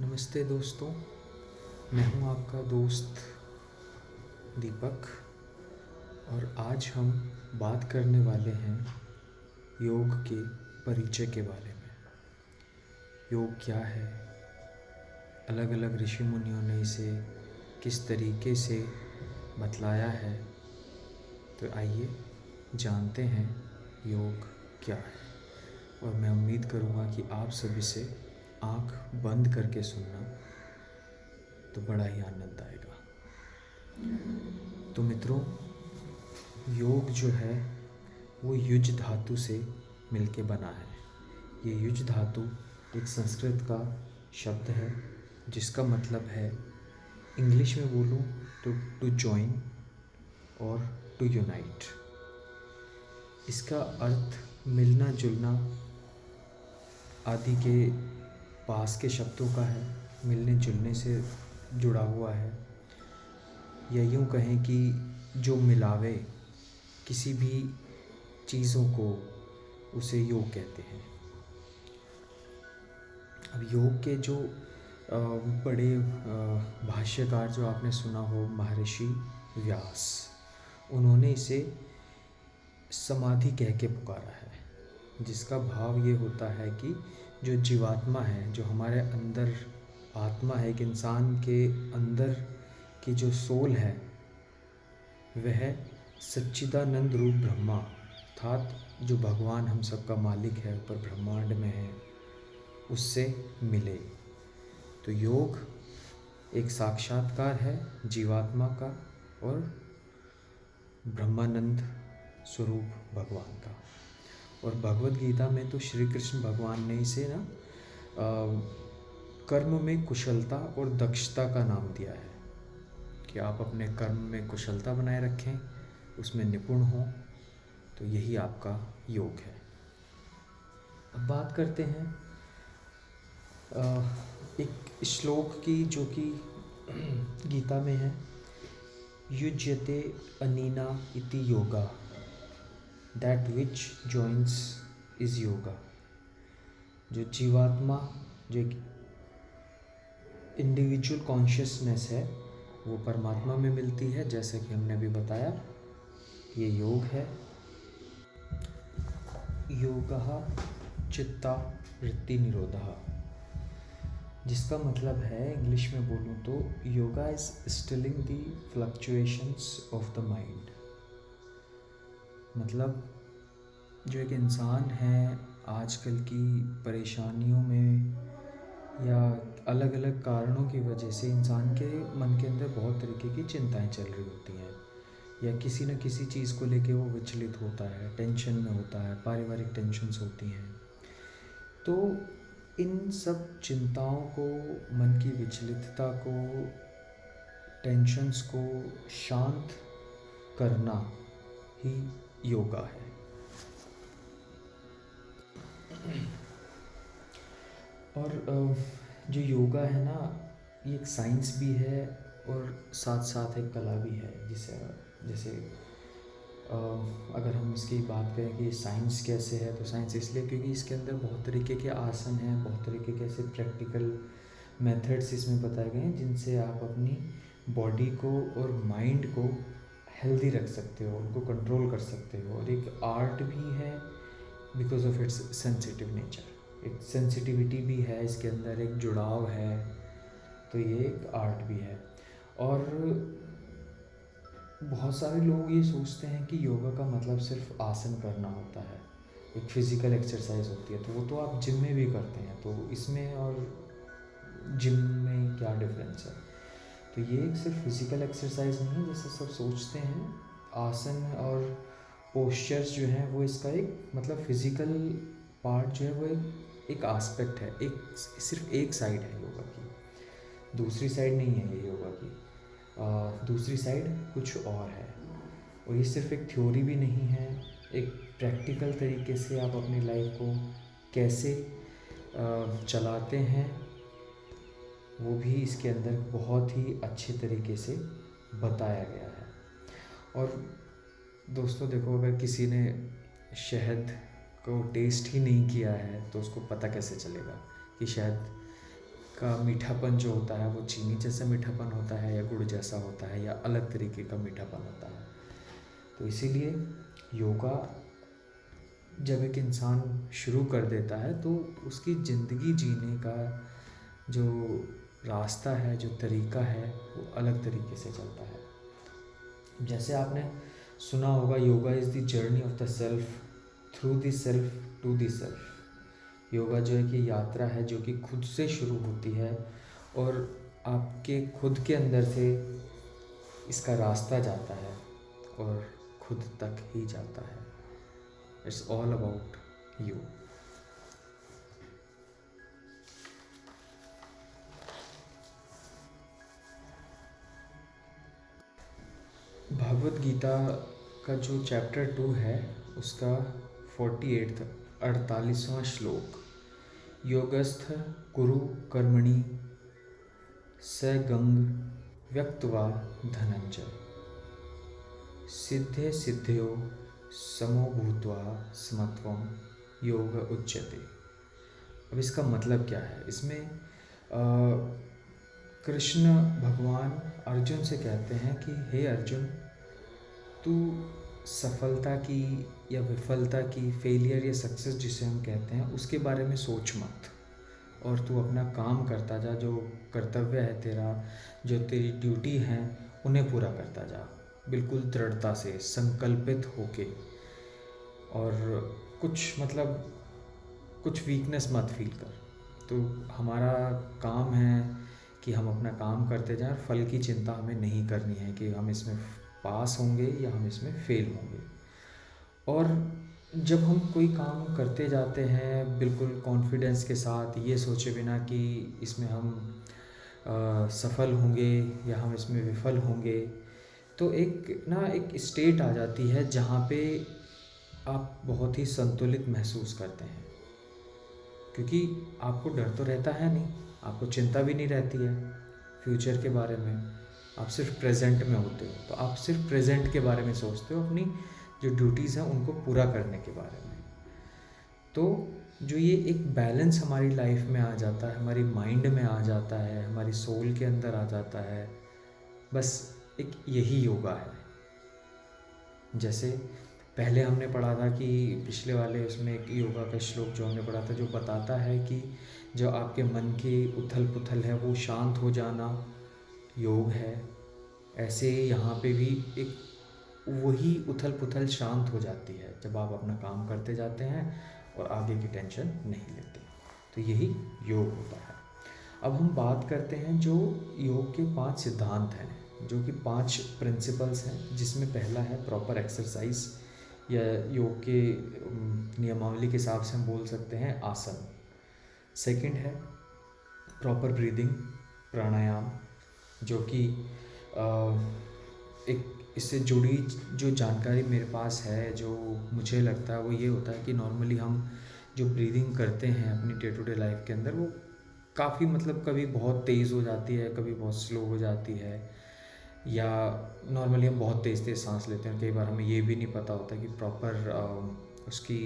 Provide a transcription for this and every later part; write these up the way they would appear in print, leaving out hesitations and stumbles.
नमस्ते दोस्तों, मैं हूं आपका दोस्त दीपक और आज हम बात करने वाले हैं योग के परिचय के बारे में। योग क्या है, अलग अलग ऋषि मुनियों ने इसे किस तरीके से बतलाया है। तो आइए जानते हैं योग क्या है। और मैं उम्मीद करूँगा कि आप सभी से आँख बंद करके सुनना तो बड़ा ही आनंद आएगा। तो मित्रों, योग जो है वो युज धातु से मिलके बना है। ये युज धातु एक संस्कृत का शब्द है जिसका मतलब है, इंग्लिश में बोलूँ तो टू जॉइन और टू यूनाइट। इसका अर्थ मिलना जुलना आदि के पास के शब्दों का है, मिलने जुलने से जुड़ा हुआ है। या यूँ कहें कि जो मिलावे किसी भी चीज़ों को, उसे योग कहते हैं। अब योग के जो बड़े भाष्यकार जो आपने सुना हो, महर्षि व्यास, उन्होंने इसे समाधि कह के पुकारा है, जिसका भाव ये होता है कि जो जीवात्मा है, जो हमारे अंदर आत्मा है, एक इंसान के अंदर की जो सोल है, वह सच्चिदानंद रूप ब्रह्मा अर्थात जो भगवान हम सबका मालिक है, ऊपर ब्रह्मांड में है, उससे मिले। तो योग एक साक्षात्कार है जीवात्मा का और ब्रह्मानंद स्वरूप भगवान का। और भगवद गीता में तो श्री कृष्ण भगवान ने इसे कर्म में कुशलता और दक्षता का नाम दिया है कि आप अपने कर्म में कुशलता बनाए रखें, उसमें निपुण हों, तो यही आपका योग है। अब बात करते हैं एक श्लोक की जो कि गीता में है, युज्यते अनीना इति yoga, that which joins is yoga. जो जीवात्मा, जो एक इंडिविजुअल कॉन्शियसनेस है, वो परमात्मा में मिलती है, जैसे कि हमने अभी बताया, ये योग है। योगः चित्ता वृत्ति निरोधः, जिसका मतलब है, इंग्लिश में बोलूँ तो, yoga is Stilling the fluctuations of the mind. मतलब जो एक इंसान है आजकल की परेशानियों में या अलग अलग कारणों की वजह से इंसान के मन के अंदर बहुत तरीके की चिंताएं चल रही होती हैं, या किसी न किसी चीज़ को लेके वो विचलित होता है, टेंशन में होता है, पारिवारिक टेंशन्स होती हैं। तो इन सब चिंताओं को, मन की विचलितता को, टेंशन्स को शांत करना ही योगा है। और जो योगा है ना, ये एक साइंस भी है और साथ साथ एक कला भी है। जैसे अगर हम इसकी बात करें कि साइंस कैसे है, तो साइंस इसलिए क्योंकि इसके अंदर बहुत तरीके के आसन हैं, बहुत तरीके के ऐसे प्रैक्टिकल मेथड्स इसमें बताए गए हैं, जिनसे आप अपनी बॉडी को और माइंड को हेल्दी रख सकते हो, उनको कंट्रोल कर सकते हो। और एक आर्ट भी है because of its sensitive nature, एक सेंसिटिविटी भी है इसके अंदर, एक जुड़ाव है, तो ये एक आर्ट भी है। और बहुत सारे लोग ये सोचते हैं कि योगा का मतलब सिर्फ आसन करना होता है, एक फिज़िकल एक्सरसाइज होती है, तो वो तो आप जिम में भी करते हैं, तो इसमें और जिम में क्या डिफरेंस है। तो ये एक सिर्फ फिज़िकल एक्सरसाइज नहीं है जैसे सब सोचते हैं। आसन और पोस्चर्स जो हैं वो इसका एक मतलब फिज़िकल पार्ट जो है वो एक आस्पेक्ट है, एक सिर्फ एक साइड है योगा की, दूसरी साइड नहीं है ये योगा की। दूसरी साइड कुछ और है। और ये सिर्फ एक थ्योरी भी नहीं है, एक प्रैक्टिकल तरीके से आप अपनी लाइफ को कैसे चलाते हैं, वो भी इसके अंदर बहुत ही अच्छे तरीके से बताया गया है। और दोस्तों देखो, अगर किसी ने शहद को टेस्ट ही नहीं किया है तो उसको पता कैसे चलेगा कि शहद का मीठापन जो होता है वो चीनी जैसा मीठापन होता है या गुड़ जैसा होता है या अलग तरीके का मीठापन होता है। तो इसीलिए योगा जब एक इंसान शुरू कर देता है तो उसकी ज़िंदगी जीने का जो रास्ता है, जो तरीका है, वो अलग तरीके से चलता है। जैसे आपने सुना होगा, yoga is the journey of the self through the self to the self. Yoga जो है कि यात्रा है जो कि खुद से शुरू होती है और आपके खुद के अंदर से इसका रास्ता जाता है और खुद तक ही जाता है। It's all about you. Bhagavad Gita का जो चैप्टर 2 है उसका 48वां श्लोक, योगस्थ कुरु कर्मणि स गंग व्यक्त्वा धनंजय सिद्धे सिद्धयो समो भूत्वा समत्वम योग उच्यते। अब इसका मतलब क्या है? इसमें कृष्ण भगवान अर्जुन से कहते हैं कि हे अर्जुन, तू सफलता की या विफलता की, फेलियर या सक्सेस जिसे हम कहते हैं, उसके बारे में सोच मत और तू अपना काम करता जा। जो कर्तव्य है तेरा, जो तेरी ड्यूटी है, उन्हें पूरा करता जा बिल्कुल दृढ़ता से, संकल्पित होके। और कुछ वीकनेस मत फील कर। तो हमारा काम है कि हम अपना काम करते जाएं, फल की चिंता हमें नहीं करनी है कि हम इसमें पास होंगे या हम इसमें फेल होंगे। और जब हम कोई काम करते जाते हैं बिल्कुल कॉन्फिडेंस के साथ, ये सोचे बिना कि इसमें हम सफल होंगे या हम इसमें विफल होंगे, तो एक स्टेट आ जाती है जहाँ पे आप बहुत ही संतुलित महसूस करते हैं। क्योंकि आपको डर तो रहता है नहीं, आपको चिंता भी नहीं रहती है फ्यूचर के बारे में, आप सिर्फ प्रेजेंट में होते हो। तो आप सिर्फ प्रेजेंट के बारे में सोचते हो, अपनी जो ड्यूटीज़ हैं उनको पूरा करने के बारे में। तो जो ये एक बैलेंस हमारी लाइफ में आ जाता है, हमारी माइंड में आ जाता है, हमारी सोल के अंदर आ जाता है, बस एक यही योगा है। जैसे पहले हमने पढ़ा था कि पिछले वाले उसमें एक योगा का श्लोक जो हमने पढ़ा था, जो बताता है कि जो आपके मन की उथल पुथल है वो शांत हो जाना योग है। ऐसे यहाँ पे भी एक वही उथल पुथल शांत हो जाती है जब आप अपना काम करते जाते हैं और आगे की टेंशन नहीं लेते। तो यही योग होता है। अब हम बात करते हैं जो योग के 5 सिद्धांत हैं, जो कि 5 प्रिंसिपल्स हैं, जिसमें पहला है प्रॉपर एक्सरसाइज, या योग के नियमावली के हिसाब से हम बोल सकते हैं आसन। सेकंड है प्रॉपर ब्रीदिंग, प्राणायाम, जो कि एक इससे जुड़ी जो जानकारी मेरे पास है, जो मुझे लगता है वो ये होता है कि नॉर्मली हम जो ब्रीदिंग करते हैं अपनी डे टू डे लाइफ के अंदर, वो काफ़ी कभी बहुत तेज़ हो जाती है, कभी बहुत स्लो हो जाती है, या नॉर्मली हम बहुत तेज़ तेज़ सांस लेते हैं। कई बार हमें ये भी नहीं पता होता कि प्रॉपर उसकी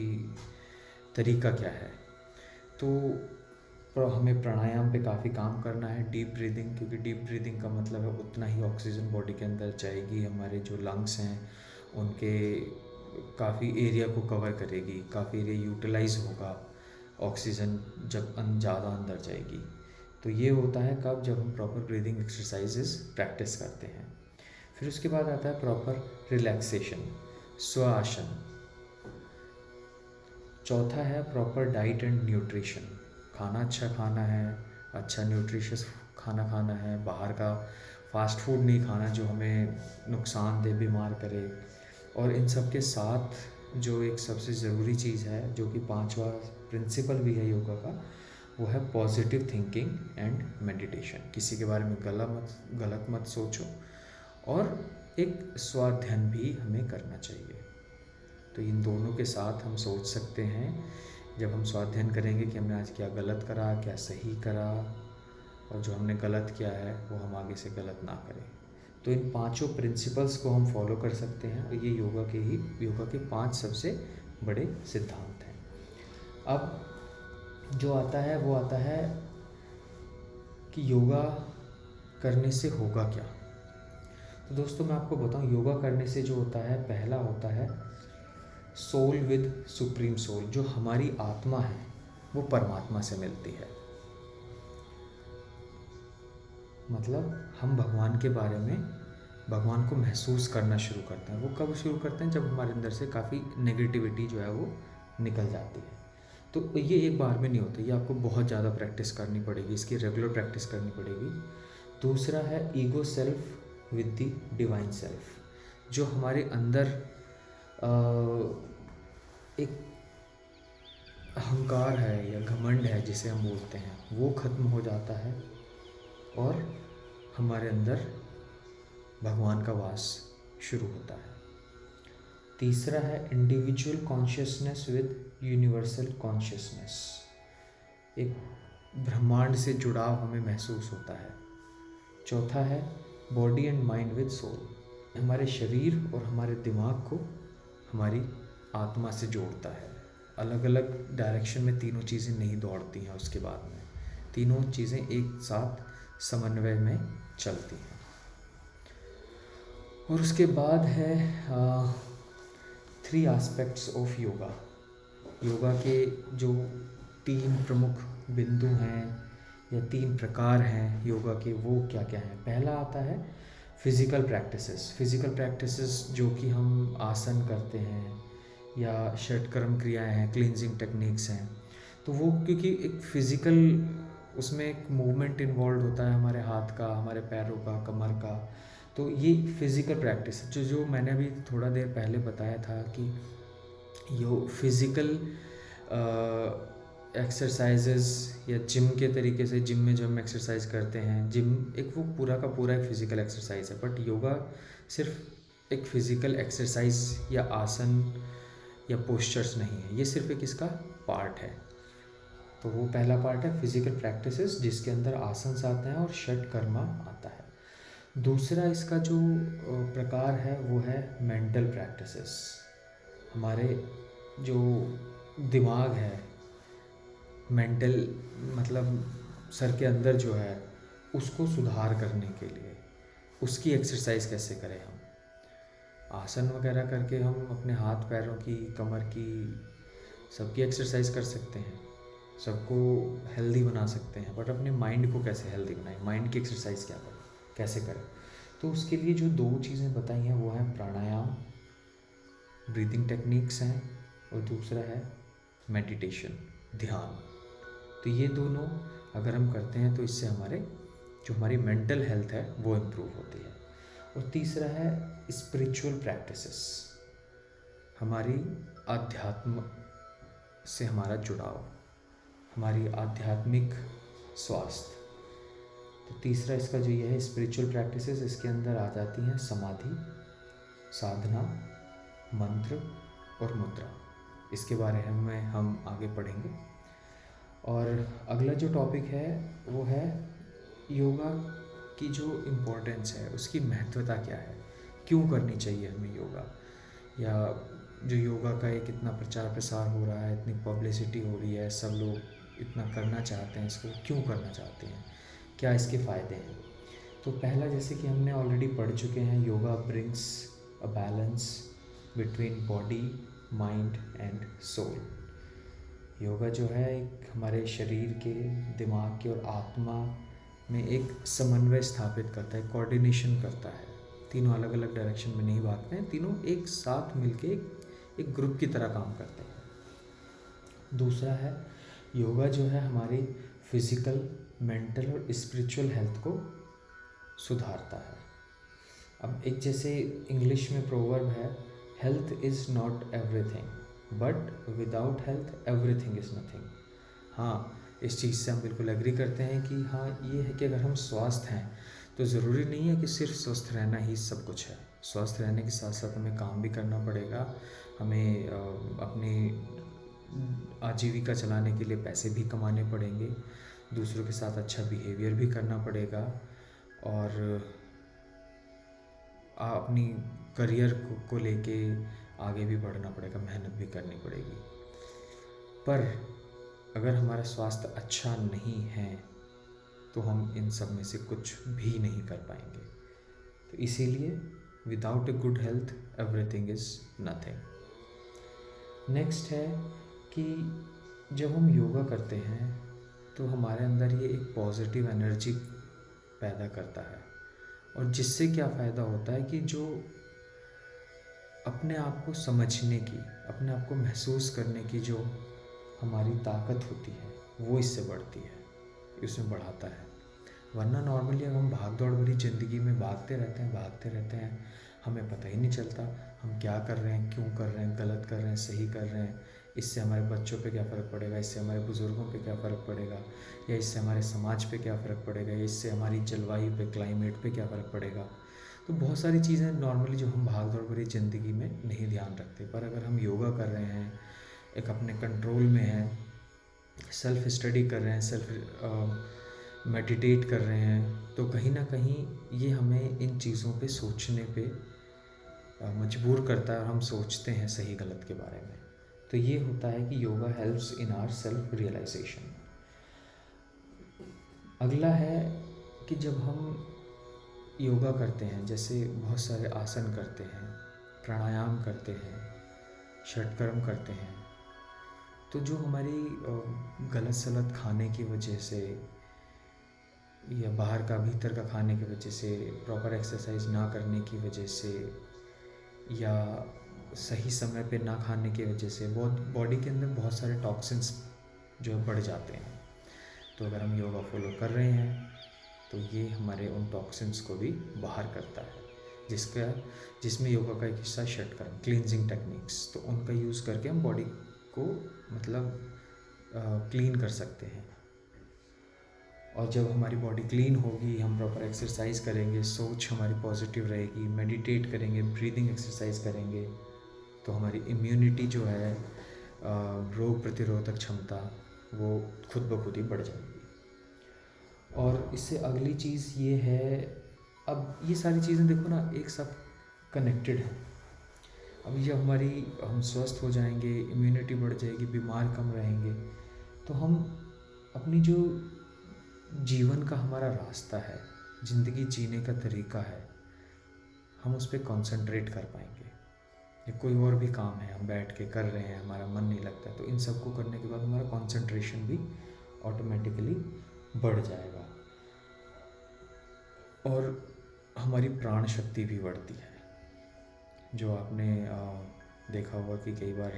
तरीका क्या है। तो हमें प्राणायाम पे काफ़ी काम करना है, डीप ब्रीदिंग, क्योंकि डीप ब्रीदिंग का मतलब है उतना ही ऑक्सीजन बॉडी के अंदर जाएगी, हमारे जो लंग्स हैं उनके काफ़ी एरिया को कवर करेगी, काफ़ी एरिया यूटिलाइज होगा ऑक्सीजन जब ज़्यादा अंदर जाएगी। तो ये होता है कब, जब हम प्रॉपर ब्रीदिंग एक्सरसाइजेस प्रैक्टिस करते हैं। फिर उसके बाद आता है प्रॉपर रिलैक्सेशन, स्वासन। चौथा है प्रॉपर डाइट एंड न्यूट्रिशन, खाना अच्छा खाना है, अच्छा न्यूट्रिशियस खाना खाना है, बाहर का फास्ट फूड नहीं खाना जो हमें नुकसान दे, बीमार करे। और इन सब के साथ जो एक सबसे ज़रूरी चीज़ है, जो कि 5वां प्रिंसिपल भी है योगा का, वो है पॉजिटिव थिंकिंग एंड मेडिटेशन। किसी के बारे में गलत मत सोचो, और एक स्वाध्याय भी हमें करना चाहिए। तो इन दोनों के साथ हम सोच सकते हैं, जब हम स्वाध्याय करेंगे कि हमने आज क्या गलत करा, क्या सही करा, और जो हमने गलत किया है वो हम आगे से गलत ना करें। तो इन 5 प्रिंसिपल्स को हम फॉलो कर सकते हैं, और ये योगा के 5 सबसे बड़े सिद्धांत हैं। अब जो आता है वो आता है कि योगा करने से होगा क्या। तो दोस्तों मैं आपको बताऊं, योगा करने से जो होता है, पहला होता है सोल विद सुप्रीम सोल। जो हमारी आत्मा है वो परमात्मा से मिलती है। मतलब हम भगवान के बारे में, भगवान को महसूस करना शुरू करते हैं। वो कब शुरू करते हैं? जब हमारे अंदर से काफ़ी नेगेटिविटी जो है वो निकल जाती है। तो ये एक बार में नहीं होता, ये आपको बहुत ज़्यादा प्रैक्टिस करनी पड़ेगी, इसकी रेगुलर प्रैक्टिस करनी पड़ेगी। दूसरा है ego self with the divine self. जो हमारे अंदर एक अहंकार है या घमंड है जिसे हम बोलते हैं, वो ख़त्म हो जाता है और हमारे अंदर भगवान का वास शुरू होता है। तीसरा है individual consciousness with universal consciousness. एक ब्रह्मांड से जुड़ाव हमें महसूस होता है। चौथा है body and mind with soul. हमारे शरीर और हमारे दिमाग को हमारी आत्मा से जोड़ता है। अलग अलग डायरेक्शन में तीनों चीज़ें नहीं दौड़ती हैं, उसके बाद में तीनों चीज़ें एक साथ समन्वय में चलती हैं। और उसके बाद है 3 एस्पेक्ट्स ऑफ योगा। योगा के जो 3 प्रमुख बिंदु हैं या 3 प्रकार हैं योगा के, वो क्या क्या हैं। पहला आता है फिज़िकल प्रैक्टिसेस। फिज़िकल प्रैक्टिसेस जो कि हम आसन करते हैं या षटकर्म क्रियाएं हैं, क्लींजिंग टेक्निक्स हैं, तो वो क्योंकि एक फिज़िकल उसमें एक मूवमेंट इन्वॉल्व होता है, हमारे हाथ का, हमारे पैरों का, कमर का। तो ये फिज़िकल प्रैक्टिस जो मैंने अभी थोड़ा देर पहले बताया था कि यो फिज़िकल एक्सरसाइजेस या जिम के तरीके से, जिम में जो हम एक्सरसाइज करते हैं, जिम एक वो पूरा का पूरा एक फ़िज़िकल एक्सरसाइज है। बट योगा सिर्फ एक फ़िज़िकल एक्सरसाइज या आसन या पोस्चर्स नहीं है, ये सिर्फ एक इसका पार्ट है। तो वो पहला पार्ट है फिज़िकल प्रैक्टिसेस, जिसके अंदर आसन्स आते हैं और षटकर्मा आता है। दूसरा इसका जो प्रकार है वो है मेंटल प्रैक्टिसेस। हमारे जो दिमाग है, मेंटल मतलब सर के अंदर जो है, उसको सुधार करने के लिए उसकी एक्सरसाइज कैसे करें हम। आसन वगैरह करके हम अपने हाथ पैरों की, कमर की, सबकी एक्सरसाइज कर सकते हैं, सबको हेल्दी बना सकते हैं, बट अपने माइंड को कैसे हेल्दी बनाएं, माइंड की एक्सरसाइज क्या करें, कैसे करें। तो उसके लिए जो 2 चीज़ें बताई हैं वो हैं प्राणायाम, ब्रीदिंग टेक्निक्स हैं, और दूसरा है मेडिटेशन, ध्यान। तो ये दोनों अगर हम करते हैं तो इससे हमारी मेंटल हेल्थ है वो इम्प्रूव होती है। और तीसरा है स्पिरिचुअल प्रैक्टिसेस, हमारी आध्यात्म से हमारा जुड़ाव, हमारी आध्यात्मिक स्वास्थ्य। तो तीसरा इसका जो ये है स्पिरिचुअल प्रैक्टिसेस, इसके अंदर आ जाती हैं समाधि, साधना, मंत्र और मुद्रा। इसके बारे में हम आगे पढ़ेंगे। और अगला जो टॉपिक है वो है योगा की जो इम्पोर्टेंस है, उसकी महत्वता क्या है, क्यों करनी चाहिए हमें योगा, या जो योगा का एक इतना प्रचार प्रसार हो रहा है, इतनी पब्लिसिटी हो रही है, सब लोग इतना करना चाहते हैं, इसको क्यों करना चाहते हैं, क्या इसके फ़ायदे हैं। तो पहला, जैसे कि हमने ऑलरेडी पढ़ चुके हैं, yoga brings a balance between body, mind and soul. Yoga जो है एक हमारे शरीर के, दिमाग के और आत्मा में एक समन्वय स्थापित करता है, कोऑर्डिनेशन करता है। तीनों अलग अलग डायरेक्शन में नहीं भागते हैं, तीनों एक साथ मिलके एक ग्रुप की तरह काम करते हैं। दूसरा है योगा जो है हमारी फिज़िकल, मेंटल और स्पिरिचुअल हेल्थ को सुधारता है। अब एक जैसे इंग्लिश में प्रोवर्ब है, health is not everything but without health everything is nothing. हाँ, इस चीज़ से हम बिल्कुल एग्री करते हैं कि हाँ, ये है कि अगर हम स्वस्थ हैं तो ज़रूरी नहीं है कि सिर्फ स्वस्थ रहना ही सब कुछ है। स्वस्थ रहने के साथ साथ हमें काम भी करना पड़ेगा, हमें अपनी आजीविका चलाने के लिए पैसे भी कमाने पड़ेंगे, दूसरों के साथ अच्छा बिहेवियर भी करना पड़ेगा, और अपनी करियर को लेके आगे भी बढ़ना पड़ेगा, मेहनत भी करनी पड़ेगी। पर अगर हमारा स्वास्थ्य अच्छा नहीं है तो हम इन सब में से कुछ भी नहीं कर पाएंगे। तो इसीलिए without a good health everything is nothing. Next है कि जब हम योगा करते हैं तो हमारे अंदर ये एक पॉजिटिव एनर्जी पैदा करता है, और जिससे क्या फ़ायदा होता है कि जो अपने आप को समझने की, अपने आप को महसूस करने की जो हमारी ताकत होती है वो इससे बढ़ती है, इसमें बढ़ाता है। वरना नॉर्मली अगर हम भाग दौड़ भरी ज़िंदगी में भागते रहते हैं, हमें पता ही नहीं चलता हम क्या कर रहे हैं, क्यों कर रहे हैं, गलत कर रहे हैं, सही कर रहे हैं, इससे हमारे बच्चों पे क्या फ़र्क पड़ेगा, इससे हमारे बुज़ुर्गों पे क्या फ़र्क पड़ेगा, या इससे हमारे समाज पे क्या फ़र्क पड़ेगा, या इससे हमारी जलवायु पे, क्लाइमेट पे क्या फ़र्क पड़ेगा। तो बहुत सारी चीज़ें नॉर्मली जो हम भाग दौड़ भरी ज़िंदगी में नहीं ध्यान रखते, पर अगर हम योगा कर रहे हैं, एक अपने कंट्रोल में हैं, सेल्फ स्टडी कर रहे हैं, सेल्फ मेडिटेट कर रहे हैं, तो कहीं ना कहीं ये हमें इन चीज़ों पे सोचने पे मजबूर करता है, और हम सोचते हैं सही गलत के बारे में। तो ये होता है कि yoga helps in our self realisation. अगला है कि जब हम योगा करते हैं, जैसे बहुत सारे आसन करते हैं, प्राणायाम करते हैं, षटकर्म करते हैं, तो जो हमारी गलत सलत खाने की वजह से या बाहर का भीतर का खाने की वजह से, प्रॉपर एक्सरसाइज ना करने की वजह से, या सही समय पे ना खाने की वजह से बहुत बॉडी के अंदर बहुत सारे टॉक्सिन्स जो है बढ़ जाते हैं। तो अगर हम योगा फॉलो कर रहे हैं तो ये हमारे उन टॉक्सिन्स को भी बाहर करता है, जिसमें योगा का एक हिस्सा षटकर्म, क्लींजिंग टेक्निक्स, तो उनका यूज़ करके हम बॉडी को मतलब क्लीन कर सकते हैं। और जब हमारी बॉडी क्लीन होगी, हम प्रॉपर एक्सरसाइज करेंगे, सोच हमारी पॉजिटिव रहेगी, मेडिटेट करेंगे, ब्रीदिंग एक्सरसाइज करेंगे, तो हमारी इम्यूनिटी जो है, रोग प्रतिरोधक क्षमता, वो खुद ब खुद ही बढ़ जाएगी। और इससे अगली चीज़ ये है, अब ये सारी चीज़ें देखो ना एक साथ कनेक्टेड है। अब ये हम स्वस्थ हो जाएंगे, इम्यूनिटी बढ़ जाएगी, बीमार कम रहेंगे, तो हम अपनी जो जीवन का हमारा रास्ता है, ज़िंदगी जीने का तरीका है, हम उस पर कॉन्सेंट्रेट कर पाएंगे। या कोई और भी काम है हम बैठ के कर रहे हैं, हमारा मन नहीं लगता, तो इन सबको करने के बाद हमारा कॉन्सेंट्रेशन भी ऑटोमेटिकली बढ़ जाएगा, और हमारी प्राण शक्ति भी बढ़ती है। जो आपने देखा होगा कि कई बार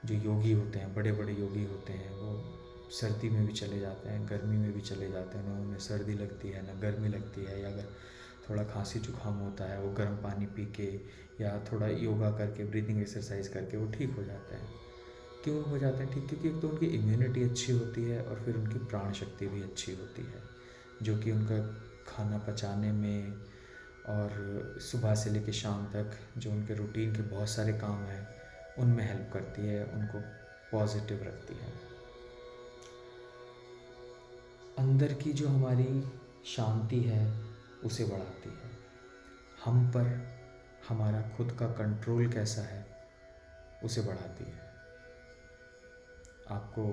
जो योगी होते हैं, बड़े बड़े योगी होते हैं, वो सर्दी में भी चले जाते हैं, गर्मी में भी चले जाते हैं, ना उन्हें सर्दी लगती है ना गर्मी लगती है, या अगर थोड़ा खांसी जुकाम होता है वो गर्म पानी पी के या थोड़ा योगा करके, ब्रीदिंग एक्सरसाइज करके वो ठीक हो जाते हैं। क्यों हो जाते हैं ठीक? क्योंकि एक तो उनकी इम्यूनिटी अच्छी होती है, और फिर उनकी प्राण शक्ति भी अच्छी होती है, जो कि उनका खाना पचाने में और सुबह से लेकर शाम तक जो उनके रूटीन के बहुत सारे काम हैं उनमें हेल्प करती है, उनको पॉजिटिव रखती है। अंदर की जो हमारी शांति है उसे बढ़ाती है। हम पर हमारा खुद का कंट्रोल कैसा है उसे बढ़ाती है। आपको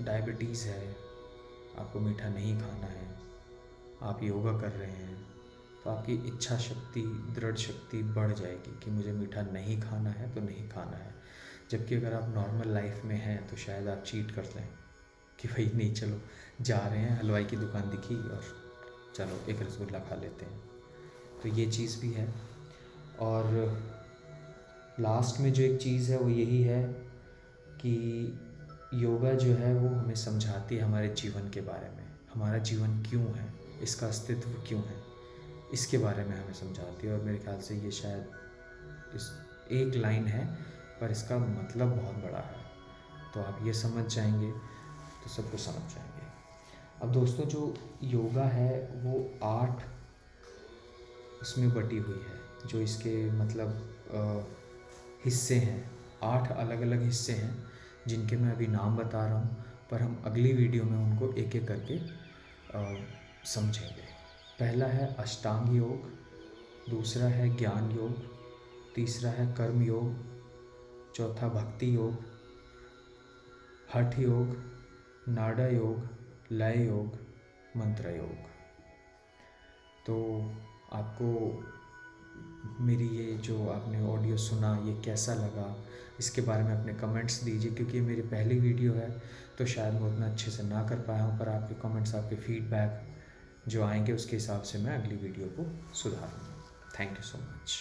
डायबिटीज़ है, आपको मीठा नहीं खाना है, आप योगा कर रहे हैं, तो आपकी इच्छा शक्ति, दृढ़ शक्ति बढ़ जाएगी कि मुझे मीठा नहीं खाना है तो नहीं खाना है। जबकि अगर आप नॉर्मल लाइफ में हैं तो शायद आप चीट कर लें कि भाई नहीं, चलो जा रहे हैं, हलवाई की दुकान दिखी और चलो एक रसगुल्ला खा लेते हैं। तो ये चीज़ भी है। और लास्ट में जो एक चीज़ है वो यही है कि योगा जो है वो हमें समझाती है हमारे जीवन के बारे में, हमारा जीवन क्यों है, इसका अस्तित्व क्यों है, इसके बारे में हमें समझाती है। और मेरे ख्याल से ये शायद इस एक लाइन है पर इसका मतलब बहुत बड़ा है। तो आप ये समझ जाएंगे तो सब कुछ समझ जाएंगे। अब दोस्तों, जो योगा है वो 8 उसमें बटी हुई है, जो इसके मतलब हिस्से हैं, 8 अलग अलग हिस्से हैं जिनके मैं अभी नाम बता रहा हूँ, पर हम अगली वीडियो में उनको एक एक करके समझेंगे। पहला है अष्टांग योग, दूसरा है ज्ञान योग, तीसरा है कर्म योग, चौथा भक्ति योग, हठ योग, नाड़ा योग, लय योग, मंत्र योग। तो आपको मेरी ये जो आपने ऑडियो सुना ये कैसा लगा, इसके बारे में अपने कमेंट्स दीजिए, क्योंकि ये मेरी पहली वीडियो है तो शायद मैं उतना अच्छे से ना कर पाया हूँ, पर आपके कमेंट्स, आपके फीडबैक जो आएंगे उसके हिसाब से मैं अगली वीडियो को सुधारूँगा। Thank you so much.